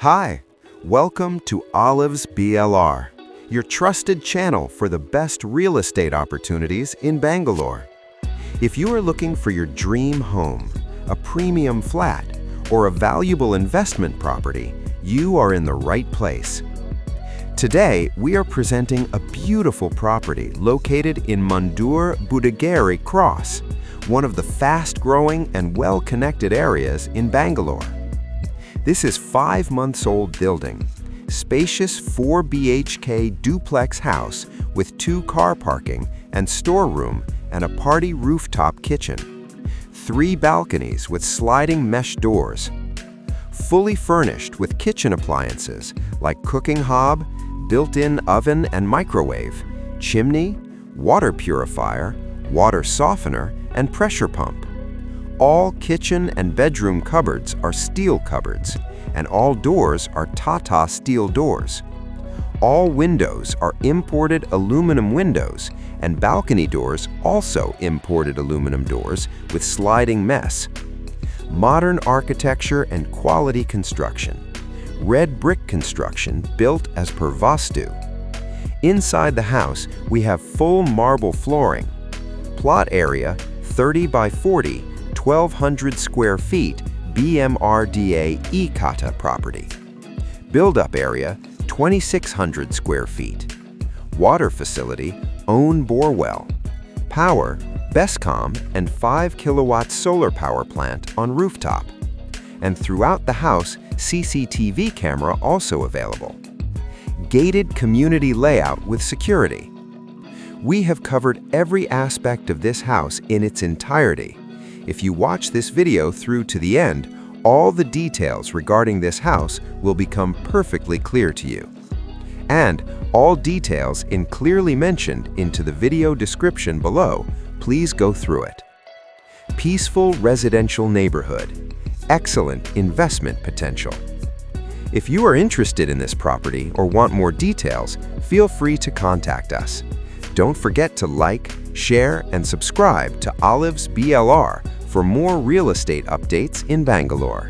Hi, welcome to Olive's BLR, your trusted channel for the best real estate opportunities in Bangalore. If you are looking for your dream home, a premium flat, or a valuable investment property, you are in the right place. Today, we are presenting a beautiful property located in Mandur Budageri Cross, one of the fast-growing and well-connected areas in Bangalore. This is 5-month-old building, spacious 4bhk duplex house with 2 car parking and storeroom and a party rooftop kitchen, 3 balconies with sliding mesh doors, fully furnished with kitchen appliances like cooking hob, built-in oven and microwave, chimney, water purifier, water softener, and pressure pump. All kitchen and bedroom cupboards are steel cupboards, and all doors are Tata steel doors. All windows are imported aluminum windows, and balcony doors also imported aluminum doors with sliding mess. Modern architecture and quality construction. Red brick construction built as per Vastu. Inside the house, we have full marble flooring. Plot area 30 by 40, 1,200 square feet, BMRDA E Khata property. Build-up area 2,600 square feet. Water facility own Borewell. Power Bescom and 5 kilowatt solar power plant on rooftop. And throughout the house, CCTV camera also available. Gated community layout with security. We have covered every aspect of this house in its entirety. If you watch this video through to the end, all the details regarding this house will become perfectly clear to you. And all details clearly mentioned into the video description below, please go through it. Peaceful residential neighborhood. Excellent investment potential. If you are interested in this property or want more details, feel free to contact us. Don't forget to like, share, and subscribe to Olive's BLR for more real estate updates in Bangalore.